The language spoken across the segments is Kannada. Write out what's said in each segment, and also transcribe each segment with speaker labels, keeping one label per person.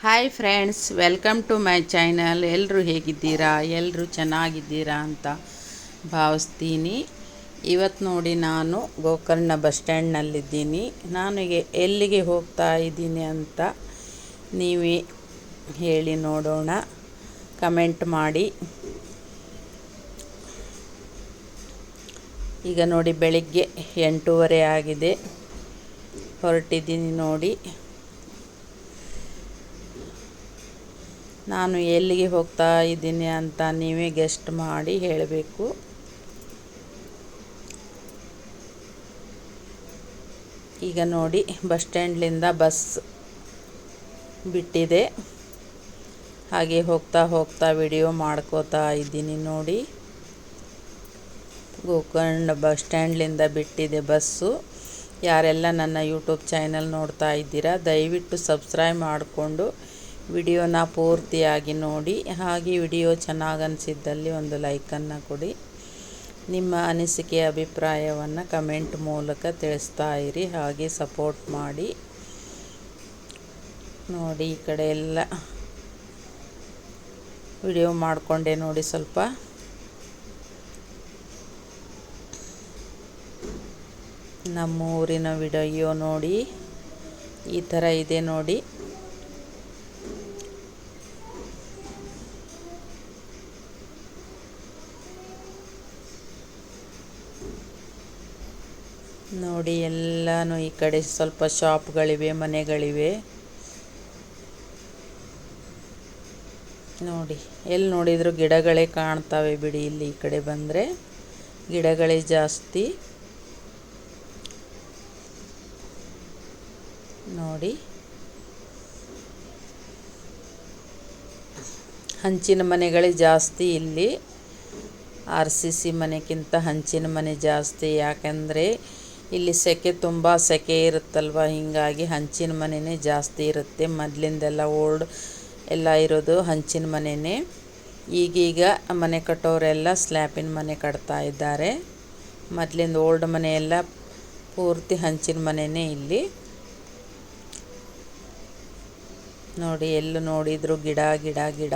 Speaker 1: Hi friends, welcome to my channel. ಎಲ್ಲರೂ ಹೇಗಿದ್ದೀರಾ? ಎಲ್ಲರೂ ಚೆನ್ನಾಗಿದ್ದೀರಾ ಅಂತ ಭಾವಿಸ್ತೀನಿ. ಇವತ್ತು ನೋಡಿ, ನಾನು ಗೋಕರ್ಣ ಬಸ್ ಸ್ಟ್ಯಾಂಡ್ನಲ್ಲಿದ್ದೀನಿ. ನಾನು ಎಲ್ಲಿಗೆ ಹೋಗ್ತಾ ಇದ್ದೀನಿ ಅಂತ ನೀವೇ ಹೇಳಿ ನೋಡೋಣ, ಕಮೆಂಟ್ ಮಾಡಿ. ಈಗ ನೋಡಿ, ಬೆಳಿಗ್ಗೆ 8:30 ಆಗಿದೆ, ಹೊರಟಿದ್ದೀನಿ ನೋಡಿ. ನಾನು ಎಲ್ಲಿಗೆ ಹೋಗ್ತಾ ಇದ್ದೀನಿ ಅಂತ ನೀವೇ ಗೆಸ್ಟ್ ಮಾಡಿ ಹೇಳಬೇಕು. ಈಗ ನೋಡಿ, ಬಸ್ ಸ್ಟ್ಯಾಂಡ್ಲಿಂದ ಬಸ್ ಬಿಟ್ಟಿದೆ. ಹಾಗೆ ಹೋಗ್ತಾ ಹೋಗ್ತಾ ವಿಡಿಯೋ ಮಾಡ್ಕೋತಾ ಇದ್ದೀನಿ ನೋಡಿ. ಗೋಕರ್ಣ ಬಸ್ ಸ್ಟ್ಯಾಂಡ್ಲಿಂದ ಬಿಟ್ಟಿದೆ ಬಸ್ಸು. ಯಾರೆಲ್ಲ ನನ್ನ ಯೂಟ್ಯೂಬ್ ಚಾನಲ್ ನೋಡ್ತಾ ಇದ್ದೀರಾ, ದಯವಿಟ್ಟು ಸಬ್ಸ್ಕ್ರೈಬ್ ಮಾಡಿಕೊಂಡು ವಿಡಿಯೋನ ಪೂರ್ತಿಯಾಗಿ ನೋಡಿ. ಹಾಗೆ ವಿಡಿಯೋ ಚೆನ್ನಾಗಿ ಅನಿಸಿದ್ದಲ್ಲಿ ಒಂದು ಲೈಕನ್ನು ಕೊಡಿ. ನಿಮ್ಮ ಅನಿಸಿಕೆ ಅಭಿಪ್ರಾಯವನ್ನು ಕಮೆಂಟ್ ಮೂಲಕ ತಿಳಿಸ್ತಾ ಇರಿ. ಹಾಗೆ ಸಪೋರ್ಟ್ ಮಾಡಿ ನೋಡಿ. ಈ ಕಡೆ ಎಲ್ಲ ವಿಡಿಯೋ ಮಾಡಿಕೊಂಡೆ ನೋಡಿ. ಸ್ವಲ್ಪ ನಮ್ಮ ಊರಿನ ವಿಡಿಯೋ ನೋಡಿ, ಈ ಥರ ಇದೆ ನೋಡಿ. ನೋಡಿ, ಎಲ್ಲನೂ ಈ ಕಡೆ ಸ್ವಲ್ಪ ಶಾಪ್ಗಳಿವೆ, ಮನೆಗಳಿವೆ ನೋಡಿ. ಎಲ್ಲಿ ನೋಡಿದರೂ ಗಿಡಗಳೇ ಕಾಣ್ತವೆ ಬಿಡಿ. ಇಲ್ಲಿ ಈ ಕಡೆ ಬಂದರೆ ಗಿಡಗಳೇ ಜಾಸ್ತಿ ನೋಡಿ. ಹಂಚಿನ ಮನೆಗಳೇ ಜಾಸ್ತಿ ಇಲ್ಲಿ. RCC ಮನೆಗಿಂತ ಹಂಚಿನ ಮನೆ ಜಾಸ್ತಿ. ಯಾಕೆಂದರೆ ಇಲ್ಲಿ ತುಂಬ ಸೆಕೆ ಇರುತ್ತಲ್ವ, ಹೀಗಾಗಿ ಹಂಚಿನ ಮನೆಯೇ ಜಾಸ್ತಿ ಇರುತ್ತೆ. ಮೊದಲಿಂದೆಲ್ಲ ಓಲ್ಡ್ ಎಲ್ಲ ಇರೋದು ಹಂಚಿನ ಮನೆಯೇ. ಈಗೀಗ ಮನೆ ಕಟ್ಟೋರೆಲ್ಲ ಸ್ಲ್ಯಾಪಿನ ಮನೆ ಕಟ್ತಾ ಇದ್ದಾರೆ. ಮೊದಲಿಂದ ಓಲ್ಡ್ ಮನೆಯೆಲ್ಲ ಪೂರ್ತಿ ಹಂಚಿನ ಮನೆಯೇ ಇಲ್ಲಿ ನೋಡಿ. ಎಲ್ಲೂ ನೋಡಿದರೂ ಗಿಡ ಗಿಡ ಗಿಡ,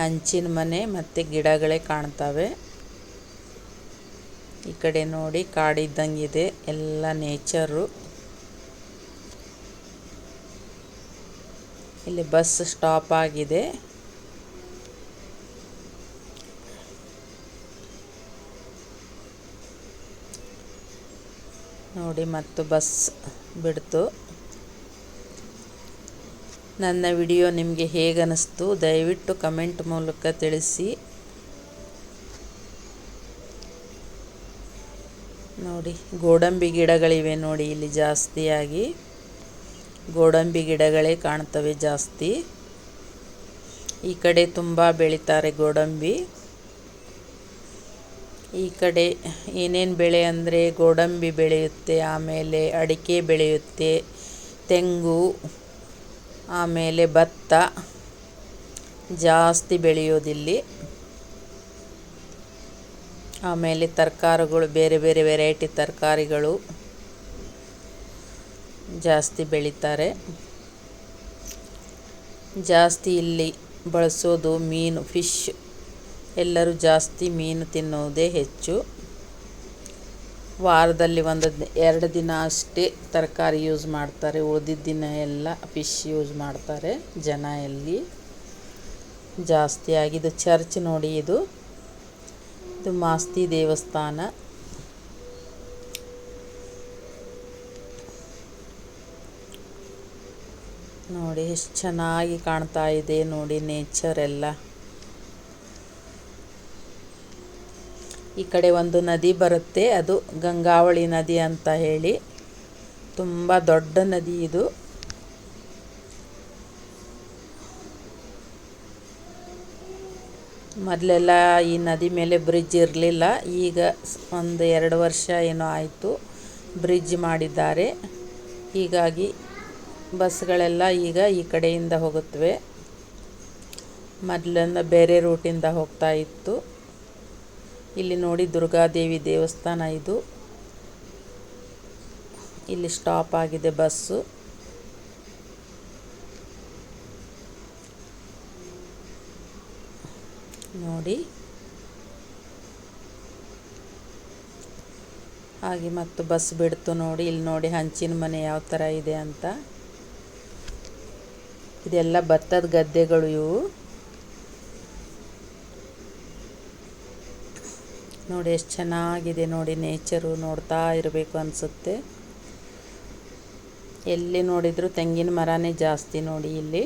Speaker 1: ಹಂಚಿನ ಮನೆ ಮತ್ತು ಗಿಡಗಳೇ ಕಾಣ್ತವೆ. ಈ ಕಡೆ ನೋಡಿ, ಕಾಡಿದ್ದಂಗಿದೆ, ಎಲ್ಲ ನೇಚರು. ಇಲ್ಲಿ ಬಸ್ ಸ್ಟಾಪ್ ಆಗಿದೆ ನೋಡಿ. ಮತ್ತು ಬಸ್ ಬಿಡ್ತು. ನನ್ನ ವಿಡಿಯೋ ನಿಮಗೆ ಹೇಗೆ ಅನ್ನಿಸ್ತು ದಯವಿಟ್ಟು ಕಮೆಂಟ್ ಮೂಲಕ ತಿಳಿಸಿ ನೋಡಿ. ಗೋಡಂಬಿ ಗಿಡಗಳಿವೆ ನೋಡಿ, ಇಲ್ಲಿ ಜಾಸ್ತಿಯಾಗಿ ಗೋಡಂಬಿ ಗಿಡಗಳೇ ಕಾಣ್ತವೆ ಜಾಸ್ತಿ. ಈ ಕಡೆ ತುಂಬ ಬೆಳೀತಾರೆ ಗೋಡಂಬಿ. ಈ ಕಡೆ ಏನೇನು ಬೆಳೆ ಅಂದರೆ ಗೋಡಂಬಿ ಬೆಳೆಯುತ್ತೆ, ಆಮೇಲೆ ಅಡಿಕೆ ಬೆಳೆಯುತ್ತೆ, ತೆಂಗು, ಆಮೇಲೆ ಭತ್ತ ಜಾಸ್ತಿ ಬೆಳೆಯೋದಿಲ್ಲಿ. ಆಮೇಲೆ ತರಕಾರಿಗಳು, ಬೇರೆ ಬೇರೆ ವೆರೈಟಿ ತರಕಾರಿಗಳು ಜಾಸ್ತಿ ಬೆಳೀತಾರೆ. ಜಾಸ್ತಿ ಇಲ್ಲಿ ಬಳಸೋದು ಮೀನು, ಫಿಶ್. ಎಲ್ಲರೂ ಜಾಸ್ತಿ ಮೀನು ತಿನ್ನೋದೇ ಹೆಚ್ಚು. ವಾರದಲ್ಲಿ 1-2 ದಿನ ಅಷ್ಟೇ ತರಕಾರಿ ಯೂಸ್ ಮಾಡ್ತಾರೆ. ಉಳಿದಿದ್ದ ದಿನ ಎಲ್ಲ ಫಿಶ್ ಯೂಸ್ ಮಾಡ್ತಾರೆ ಜನ ಇಲ್ಲಿ ಜಾಸ್ತಿಯಾಗಿ. ಇದು ಚರ್ಚ್ ನೋಡಿ, ಇದು ಮಾಸ್ತಿ ದೇವಸ್ಥಾನ ನೋಡಿ. ಎಷ್ಟು ಚೆನ್ನಾಗಿ ಕಾಣ್ತಾ ಇದೆ ನೋಡಿ ನೇಚರ್ ಎಲ್ಲ. ಈ ಕಡೆ ಒಂದು ನದಿ ಬರುತ್ತೆ, ಅದು ಗಂಗಾವಳಿ ನದಿ ಅಂತ ಹೇಳಿ. ತುಂಬ ದೊಡ್ಡ ನದಿ ಇದು. ಮೊದಲೆಲ್ಲ ಈ ನದಿ ಮೇಲೆ ಬ್ರಿಡ್ಜ್ ಇರಲಿಲ್ಲ. ಈಗ 1-2 ವರ್ಷ ಏನೋ ಆಯಿತು ಬ್ರಿಡ್ಜ್ ಮಾಡಿದ್ದಾರೆ. ಹೀಗಾಗಿ ಬಸ್ಗಳೆಲ್ಲ ಈಗ ಈ ಕಡೆಯಿಂದ ಹೋಗುತ್ತವೆ. ಮೊದಲಿಂದ ಬೇರೆ ರೂಟಿಂದ ಹೋಗ್ತಾ ಇತ್ತು. ಇಲ್ಲಿ ನೋಡಿ, ದುರ್ಗಾದೇವಿ ದೇವಸ್ಥಾನ ಇದು. ಇಲ್ಲಿ ಸ್ಟಾಪ್ ಆಗಿದೆ ಬಸ್ಸು. ನೋಡಿ. ಹಾಗೆ ಮತ್ತು ಬಸ್ ಬಿಡ್ತು ನೋಡಿ. ಇಲ್ಲಿ ನೋಡಿ ಹಂಚಿನ ಮನೆ ಯಾವ ಥರ ಇದೆ ಅಂತ. ಇದೆಲ್ಲ ಭತ್ತದ ಗದ್ದೆಗಳು ಇವು ನೋಡಿ. ಎಷ್ಟು ಚೆನ್ನಾಗಿದೆ ನೋಡಿ. ನೇಚರು ನೋಡ್ತಾ ಇರಬೇಕು ಅನಿಸುತ್ತೆ. ಎಲ್ಲಿ ನೋಡಿದರೂ ತೆಂಗಿನ ಮರನೇ ಜಾಸ್ತಿ ನೋಡಿ. ಇಲ್ಲಿ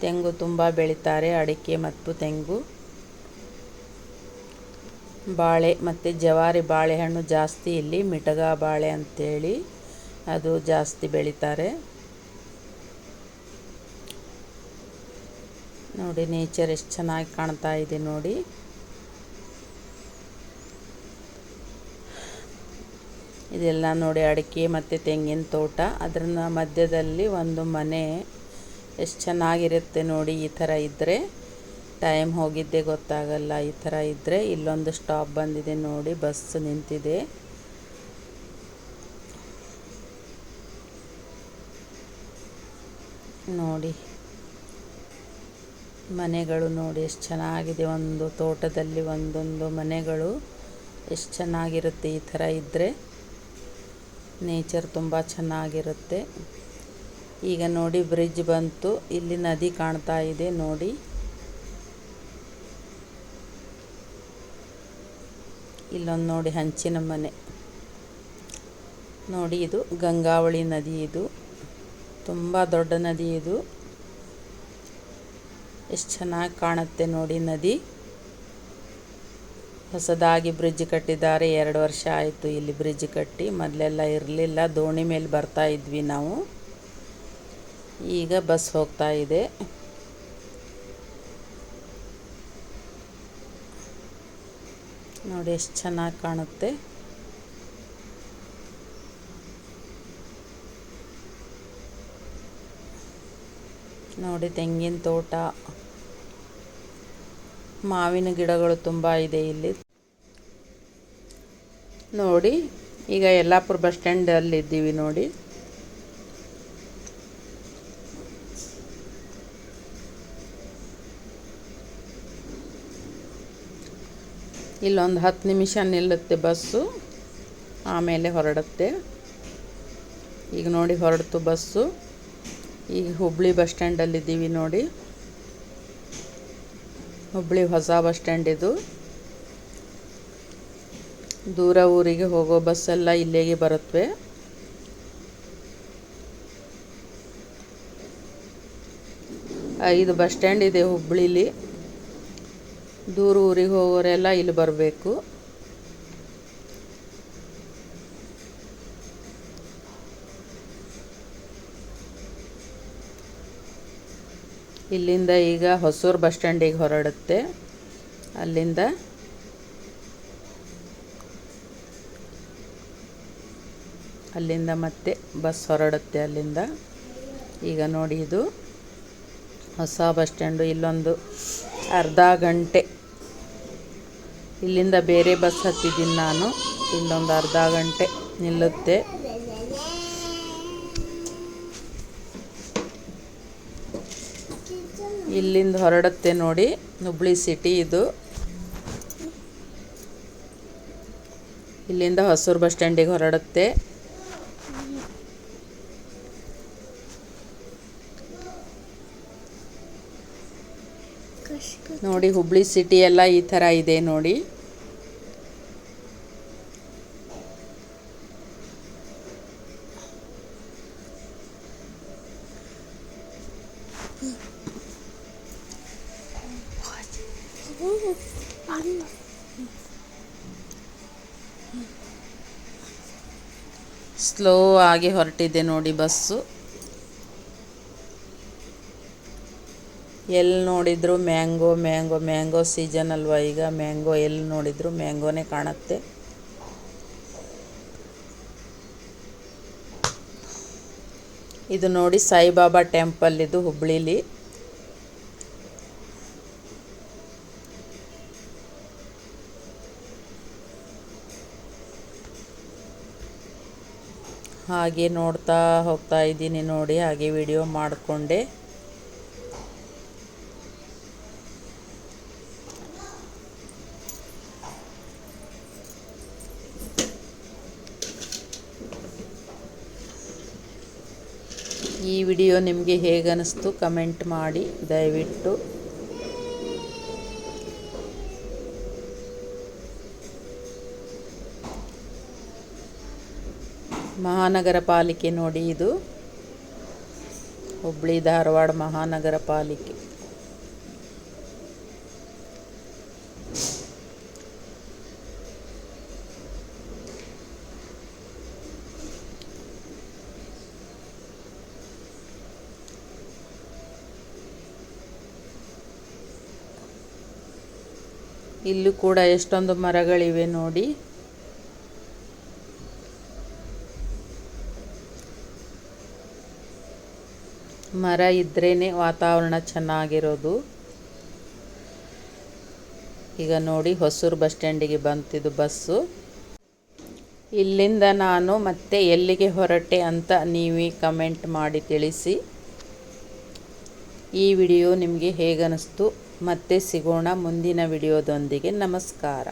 Speaker 1: ತೆಂಗು ತುಂಬ ಬೆಳೀತಾರೆ, ಅಡಿಕೆ ಮತ್ತು ತೆಂಗು. ಬಾಳೆ ಮತ್ತು ಜವಾರಿ ಬಾಳೆಹಣ್ಣು ಜಾಸ್ತಿ ಇಲ್ಲಿ. ಮಿಟಗ ಬಾಳೆ ಅಂತೇಳಿ ಅದು ಜಾಸ್ತಿ ಬೆಳೀತಾರೆ ನೋಡಿ. ನೇಚರ್ ಎಷ್ಟು ಚೆನ್ನಾಗಿ ಕಾಣ್ತಾ ಇದೆ ನೋಡಿ. ಇದೆಲ್ಲ ನೋಡಿ ಅಡಿಕೆ ಮತ್ತು ತೆಂಗಿನ ತೋಟ. ಅದರ ಮಧ್ಯದಲ್ಲಿ ಒಂದು ಮನೆ. ಎಷ್ಟು ಚೆನ್ನಾಗಿರುತ್ತೆ ನೋಡಿ. ಈ ಥರ ಇದ್ದರೆ ಟೈಮ್ ಹೋಗಿದ್ದೇ ಗೊತ್ತಾಗಲ್ಲ. ಈ ಥರ ಇದ್ದರೆ. ಇಲ್ಲೊಂದು ಸ್ಟಾಪ್ ಬಂದಿದೆ ನೋಡಿ, ಬಸ್ ನಿಂತಿದೆ ನೋಡಿ. ಮನೆಗಳು ನೋಡಿ ಎಷ್ಟು ಚೆನ್ನಾಗಿದೆ. ಒಂದು ತೋಟದಲ್ಲಿ ಒಂದೊಂದು ಮನೆಗಳು. ಎಷ್ಟು ಚೆನ್ನಾಗಿರುತ್ತೆ ಈ ಥರ ಇದ್ದರೆ. ನೇಚರ್ ತುಂಬ ಚೆನ್ನಾಗಿರುತ್ತೆ. ಈಗ ನೋಡಿ ಬ್ರಿಡ್ಜ್ ಬಂತು. ಇಲ್ಲಿ ನದಿ ಕಾಣ್ತಾ ಇದೆ ನೋಡಿ. ಇಲ್ಲೊಂದು ನೋಡಿ ಹಂಚಿನ ಮನೆ ನೋಡಿ. ಇದು ಗಂಗಾವಳಿ ನದಿ. ಇದು ತುಂಬ ದೊಡ್ಡ ನದಿ. ಇದು ಎಷ್ಟು ಚೆನ್ನಾಗಿ ಕಾಣುತ್ತೆ ನೋಡಿ ನದಿ. ಹೊಸದಾಗಿ ಬ್ರಿಡ್ಜ್ ಕಟ್ಟಿದ್ದಾರೆ. 2 ವರ್ಷ ಆಯಿತು ಇಲ್ಲಿ ಬ್ರಿಡ್ಜ್ ಕಟ್ಟಿ. ಮೊದಲೆಲ್ಲ ಇರಲಿಲ್ಲ, ದೋಣಿ ಮೇಲೆ ಬರ್ತಾ ಇದ್ವಿ ನಾವು. ಈಗ ಬಸ್ ಹೋಗ್ತಾ ಇದೆ ನೋಡಿ. ಎಷ್ಟು ಚೆನ್ನಾಗಿ ಕಾಣುತ್ತೆ ನೋಡಿ. ತೆಂಗಿನ ತೋಟ, ಮಾವಿನ ಗಿಡಗಳು ತುಂಬ ಇದೆ ಇಲ್ಲಿ ನೋಡಿ. ಈಗ ಯಲ್ಲಾಪುರ ಬಸ್ ಸ್ಟ್ಯಾಂಡಲ್ಲಿ ಇದ್ದೀವಿ ನೋಡಿ. ಇಲ್ಲೊಂದು 10 ನಿಮಿಷ ನಿಲ್ಲುತ್ತೆ ಬಸ್ಸು, ಆಮೇಲೆ ಹೊರಡುತ್ತೆ. ಈಗ ನೋಡಿ ಹೊರಡ್ತು ಬಸ್ಸು. ಈಗ ಹುಬ್ಬಳ್ಳಿ ಬಸ್ ಸ್ಟ್ಯಾಂಡಲ್ಲಿದ್ದೀವಿ ನೋಡಿ. ಹುಬ್ಬಳ್ಳಿ ಹೊಸ ಬಸ್ ಸ್ಟ್ಯಾಂಡ್ ಇದು. ದೂರ ಊರಿಗೆ ಹೋಗೋ ಬಸ್ಸೆಲ್ಲ ಇಲ್ಲಿಗೆ ಬರುತ್ತವೆ. ಇದು ಬಸ್ ಸ್ಟ್ಯಾಂಡ್ ಇದೆ ಹುಬ್ಬಳ್ಳಿಲಿ. ದೂರ ಊರಿಗೆ ಹೋಗೋರೆಲ್ಲ ಇಲ್ಲಿ ಬರಬೇಕು. ಇಲ್ಲಿಂದ ಈಗ ಹೊಸೂರು ಬಸ್ ಸ್ಟ್ಯಾಂಡಿಗೆ ಹೊರಡುತ್ತೆ. ಅಲ್ಲಿಂದ ಮತ್ತೆ ಬಸ್ ಹೊರಡುತ್ತೆ ಅಲ್ಲಿಂದ. ಈಗ ನೋಡಿ ಇದು ಹೊಸ ಬಸ್ ಸ್ಟ್ಯಾಂಡು. ಇಲ್ಲೊಂದು ಅರ್ಧ ಗಂಟೆ ಇಲ್ಲಿಂದ ಬೇರೆ ಬಸ್ ಹತ್ತಿದ್ದೀನಿ ನಾನು. ಇಲ್ಲೊಂದು ಅರ್ಧ ಗಂಟೆ ನಿಲ್ಲುತ್ತೆ. ಇಲ್ಲಿಂದ ಹೊರಡುತ್ತೆ ನೋಡಿ. ಹುಬ್ಬಳ್ಳಿ ಸಿಟಿ ಇದು. ಇಲ್ಲಿಂದ ಹೊಸೂರು ಬಸ್ ಸ್ಟ್ಯಾಂಡಿಗೆ ಹೊರಡುತ್ತೆ. ನೋಡಿ ಹುಬ್ಬಳ್ಳಿ ಸಿಟಿ ಎಲ್ಲ ಈ ಥರ ಇದೆ ನೋಡಿ. ಸ್ಲೋ ಆಗಿ ಹೊರಟಿದೆ ನೋಡಿ ಬಸ್ಸು. ಎಲ್ಲಿ ನೋಡಿದ್ರು ಮ್ಯಾಂಗೋ ಸೀಸನ್ ಅಲ್ವಾ ಈಗ. ಮ್ಯಾಂಗೋ ಎಲ್ಲಿ ನೋಡಿದ್ರು ಮ್ಯಾಂಗೋನೇ ಕಾಣುತ್ತೆ. ಇದು ನೋಡಿ ಸಾಯಿಬಾಬಾ ಟೆಂಪಲ್ ಇದು ಹುಬ್ಬಳ್ಳಿಲಿ. ಹಾಗೆ ನೋಡ್ತಾ ಹೋಗ್ತಾ ಇದ್ದೀನಿ ನೋಡಿ. ಹಾಗೆ ವಿಡಿಯೋ ಮಾಡಿಕೊಂಡೆ. ಈ ವಿಡಿಯೋ ನಿಮಗೆ ಹೇಗನ್ನಿಸ್ತು ಕಮೆಂಟ್ ಮಾಡಿ ದಯವಿಟ್ಟು. ಮಹಾನಗರ ಪಾಲಿಕೆ ನೋಡಿ, ಇದು ಹುಬ್ಬಳ್ಳಿ ಧಾರವಾಡ ಮಹಾನಗರ ಪಾಲಿಕೆ. ಇಲ್ಲೂ ಕೂಡ ಎಷ್ಟೊಂದು ಮರಗಳಿವೆ ನೋಡಿ. ಮರ ಇದ್ರೇನೆ ವಾತಾವರಣ ಚೆನ್ನಾಗಿರೋದು. ಈಗ ನೋಡಿ ಹೊಸೂರು ಬಸ್ ಸ್ಟ್ಯಾಂಡಿಗೆ ಬಂತಿದ್ದು ಬಸ್ಸು. ಇಲ್ಲಿಂದ ನಾನು ಮತ್ತೆ ಎಲ್ಲಿಗೆ ಹೊರಟೆ ಅಂತ ನೀವೇ ಕಮೆಂಟ್ ಮಾಡಿ ತಿಳಿಸಿ. ಈ ವಿಡಿಯೋ ನಿಮಗೆ ಹೇಗನ್ನಿಸ್ತು? ಮತ್ತೆ ಸಿಗೋಣ ಮುಂದಿನ ವಿಡಿಯೋದೊಂದಿಗೆ. ನಮಸ್ಕಾರ.